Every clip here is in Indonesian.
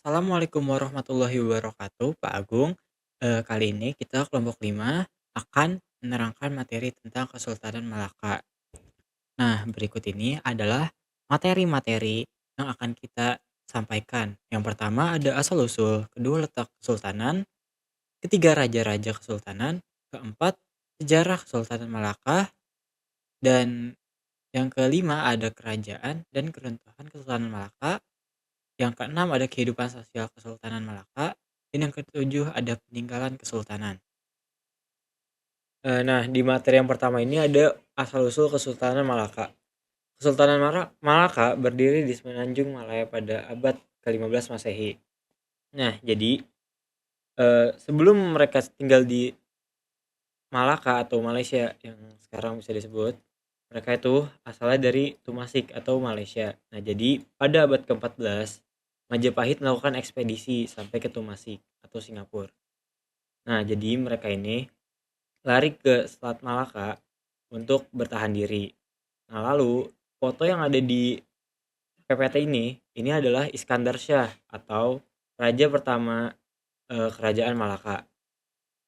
Assalamualaikum warahmatullahi wabarakatuh, Pak Agung. Kali ini kita kelompok 5 akan menerangkan materi tentang Kesultanan Malaka. Nah, berikut ini adalah materi-materi yang akan kita sampaikan. Yang pertama ada asal-usul, kedua letak kesultanan, ketiga raja-raja kesultanan, keempat sejarah Kesultanan Malaka, dan yang kelima ada kerajaan dan keruntuhan Kesultanan Malaka. Yang keenam ada kehidupan sosial Kesultanan Malaka, dan yang ketujuh ada peninggalan kesultanan. Nah, di materi yang pertama ini ada asal-usul Kesultanan Malaka. Kesultanan Malaka berdiri di Semenanjung Malaya pada abad ke-15 Masehi. Nah, jadi sebelum mereka tinggal di Malaka atau Malaysia yang sekarang bisa disebut, mereka itu asalnya dari Tumasik atau Malaysia. Nah, jadi pada abad ke-14 Majapahit melakukan ekspedisi sampai ke Tumasik atau Singapura. Nah, jadi mereka ini lari ke Selat Malaka untuk bertahan diri. Nah, lalu foto yang ada di PPT ini adalah Iskandar Shah atau raja pertama kerajaan Malaka.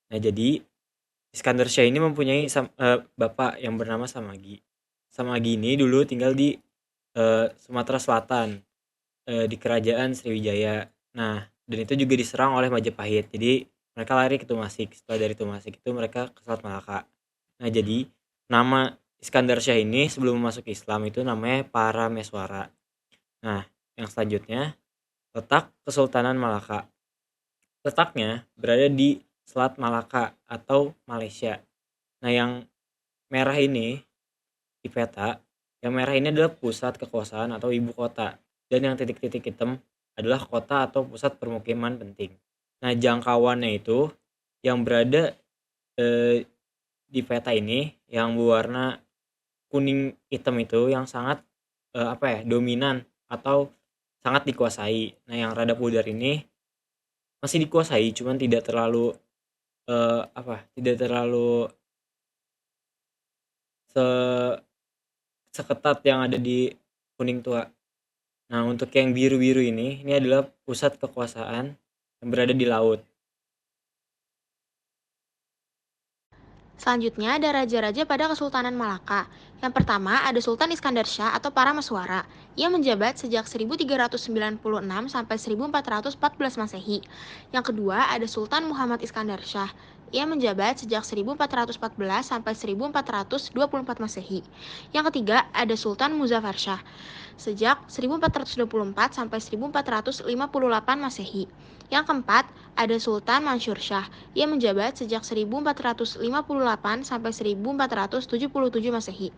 Nah, jadi Iskandar Shah ini mempunyai bapak yang bernama Samagi. Samagi ini dulu tinggal di Sumatera Selatan, di kerajaan Sriwijaya. Nah, dan itu juga diserang oleh Majapahit. Jadi mereka lari ke Tumasik. Setelah dari Tumasik itu mereka ke Selat Malaka. Nah, jadi nama Iskandar Shah ini sebelum masuk Islam itu namanya Parameswara. Nah, yang selanjutnya letak Kesultanan Malaka. Letaknya berada di Selat Malaka atau Malaysia. Nah, yang merah ini di peta, yang merah ini adalah pusat kekuasaan atau ibu kota, dan yang titik-titik hitam adalah kota atau pusat permukiman penting. Nah, jangkauannya itu yang berada di peta ini yang berwarna kuning hitam itu yang sangat dominan atau sangat dikuasai. Nah, yang rada pudar ini masih dikuasai, cuman tidak terlalu tidak terlalu se seketat yang ada di kuning tua. Nah, untuk yang biru-biru ini adalah pusat kekuasaan yang berada di laut. Selanjutnya ada raja-raja pada Kesultanan Malaka. Yang pertama ada Sultan Iskandar Shah atau Parameswara. Ia menjabat sejak 1396 sampai 1414 Masehi. Yang kedua ada Sultan Muhammad Iskandar Shah. Ia menjabat sejak 1414 sampai 1424 Masehi. Yang ketiga ada Sultan Muzaffar Shah sejak 1424 sampai 1458 Masehi. Yang keempat, ada Sultan Mansur Shah. Ia menjabat sejak 1458 sampai 1477 Masehi.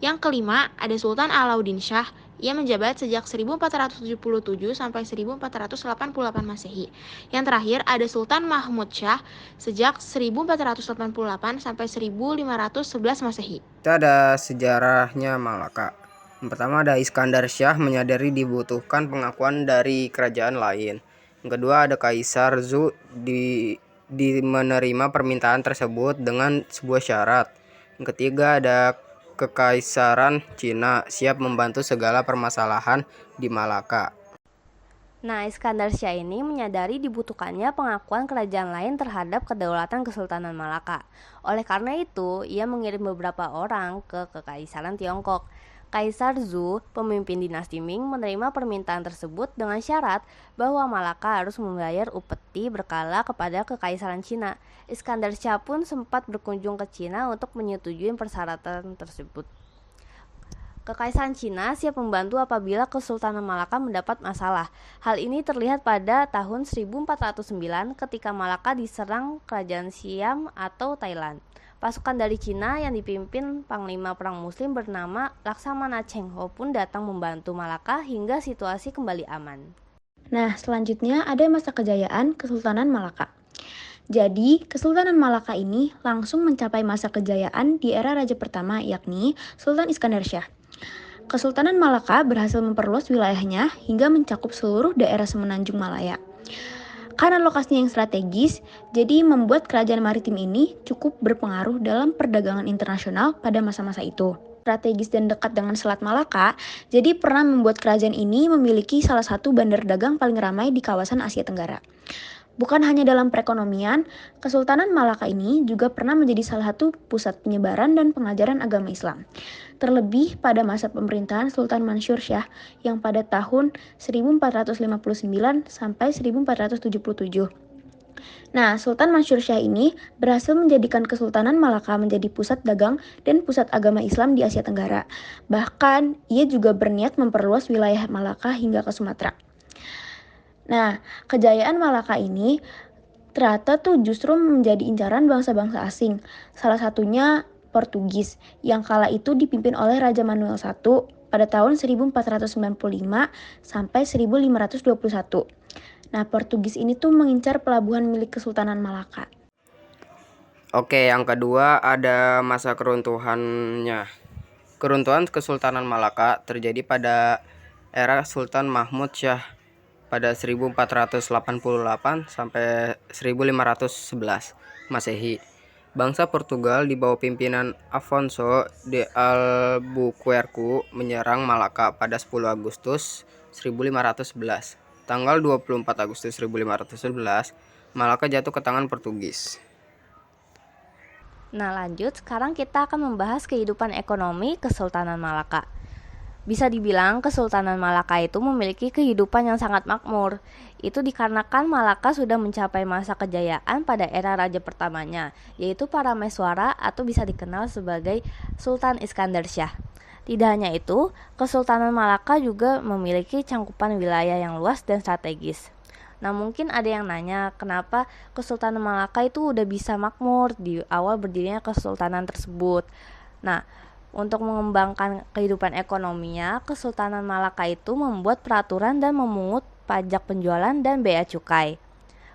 Yang kelima, ada Sultan Alauddin Shah. Ia menjabat sejak 1477 sampai 1488 Masehi. Yang terakhir, ada Sultan Mahmud Shah sejak 1488 sampai 1511 Masehi. Kita ada sejarahnya Malaka. Yang pertama ada Iskandar Shah menyadari dibutuhkan pengakuan dari kerajaan lain. Yang kedua ada Kaisar Zhou di menerima permintaan tersebut dengan sebuah syarat. Yang ketiga ada Kekaisaran Cina siap membantu segala permasalahan di Malaka. Nah, Iskandar Shah ini menyadari dibutuhkannya pengakuan kerajaan lain terhadap kedaulatan Kesultanan Malaka. Oleh karena itu, ia mengirim beberapa orang ke Kekaisaran Tiongkok. Kaisar Zhou, pemimpin dinasti Ming, menerima permintaan tersebut dengan syarat bahwa Malaka harus membayar upeti berkala kepada Kekaisaran Cina. Iskandar Shah pun sempat berkunjung ke Cina untuk menyetujui persyaratan tersebut. Kekaisaran Cina siap membantu apabila Kesultanan Malaka mendapat masalah. Hal ini terlihat pada tahun 1409 ketika Malaka diserang kerajaan Siam atau Thailand. Pasukan dari Cina yang dipimpin Panglima Perang Muslim bernama Laksamana Cheng Ho pun datang membantu Malaka hingga situasi kembali aman. Nah, selanjutnya ada masa kejayaan Kesultanan Malaka. Jadi, Kesultanan Malaka ini langsung mencapai masa kejayaan di era raja pertama yakni Sultan Iskandar Shah. Kesultanan Malaka berhasil memperluas wilayahnya hingga mencakup seluruh daerah Semenanjung Malaya. Karena lokasinya yang strategis, jadi membuat kerajaan maritim ini cukup berpengaruh dalam perdagangan internasional pada masa-masa itu. strategis dan dekat dengan Selat Malaka, jadi pernah membuat kerajaan ini memiliki salah satu bandar dagang paling ramai di kawasan Asia Tenggara. Bukan hanya dalam perekonomian, Kesultanan Malaka ini juga pernah menjadi salah satu pusat penyebaran dan pengajaran agama Islam. Terlebih pada masa pemerintahan Sultan Mansur Shah yang pada tahun 1459 sampai 1477. Nah, Sultan Mansur Shah ini berhasil menjadikan Kesultanan Malaka menjadi pusat dagang dan pusat agama Islam di Asia Tenggara. Bahkan, ia juga berniat memperluas wilayah Malaka hingga ke Sumatera. Nah, kejayaan Malaka ini ternyata tuh justru menjadi incaran bangsa-bangsa asing. Salah satunya Portugis, yang kala itu dipimpin oleh Raja Manuel I pada tahun 1495 sampai 1521. Nah, Portugis ini tuh mengincar pelabuhan milik Kesultanan Malaka. Oke, yang kedua ada masa keruntuhannya. Keruntuhan Kesultanan Malaka terjadi pada era Sultan Mahmud Shah pada 1488 sampai 1511 Masehi. Bangsa Portugal di bawah pimpinan Afonso de Albuquerque menyerang Malaka pada 10 Agustus 1511. Tanggal 24 Agustus 1511, Malaka jatuh ke tangan Portugis. Nah, lanjut, sekarang kita akan membahas kehidupan ekonomi Kesultanan Malaka. Bisa dibilang Kesultanan Malaka itu memiliki kehidupan yang sangat makmur. Itu dikarenakan Malaka sudah mencapai masa kejayaan pada era raja pertamanya, yaitu Parameswara atau bisa dikenal sebagai Sultan Iskandar Shah. Tidak hanya itu, Kesultanan Malaka juga memiliki cangkupan wilayah yang luas dan strategis. Nah, mungkin ada yang nanya kenapa Kesultanan Malaka itu udah bisa makmur di awal berdirinya kesultanan tersebut. Nah, untuk mengembangkan kehidupan ekonominya, Kesultanan Malaka itu membuat peraturan dan memungut pajak penjualan dan bea cukai.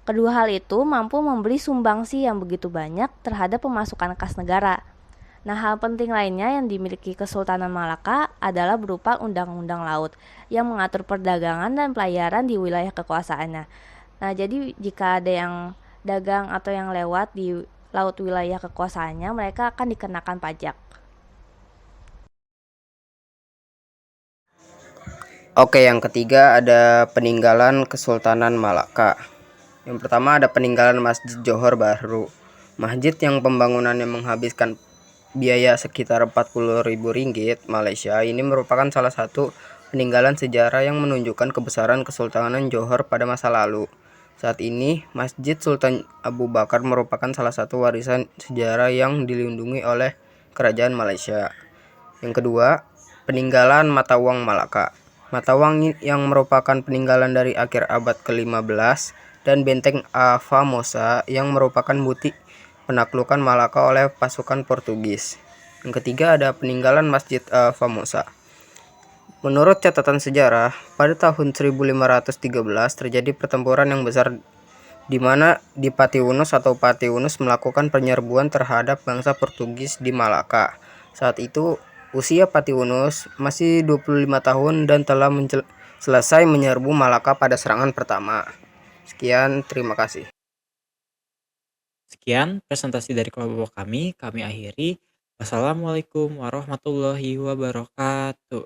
Kedua hal itu mampu memberi sumbangsi yang begitu banyak terhadap pemasukan kas negara. Nah, hal penting lainnya yang dimiliki Kesultanan Malaka adalah berupa undang-undang laut yang mengatur perdagangan dan pelayaran di wilayah kekuasaannya. Nah, jadi jika ada yang dagang atau yang lewat di laut wilayah kekuasaannya, mereka akan dikenakan pajak. Oke, yang ketiga ada peninggalan Kesultanan Malaka. Yang pertama ada peninggalan Masjid Johor Bahru. Masjid yang pembangunannya menghabiskan biaya sekitar Rp40.000 Malaysia ini merupakan salah satu peninggalan sejarah yang menunjukkan kebesaran Kesultanan Johor pada masa lalu. Saat ini, Masjid Sultan Abu Bakar merupakan salah satu warisan sejarah yang dilindungi oleh Kerajaan Malaysia. Yang kedua, peninggalan Mata Uang Malaka. Mata uang yang merupakan peninggalan dari akhir abad ke-15 dan benteng A Famosa yang merupakan bukti penaklukan Malaka oleh pasukan Portugis. Yang ketiga ada peninggalan Masjid A Famosa. Menurut catatan sejarah, pada tahun 1513 terjadi pertempuran yang besar di mana Patiunus atau Patiunus melakukan penyerbuan terhadap bangsa Portugis di Malaka. Saat itu usia Patiunus masih 25 tahun dan telah selesai menyerbu Malaka pada serangan pertama. Sekian, terima kasih. Sekian presentasi dari kelompok kami akhiri. Wassalamualaikum warahmatullahi wabarakatuh.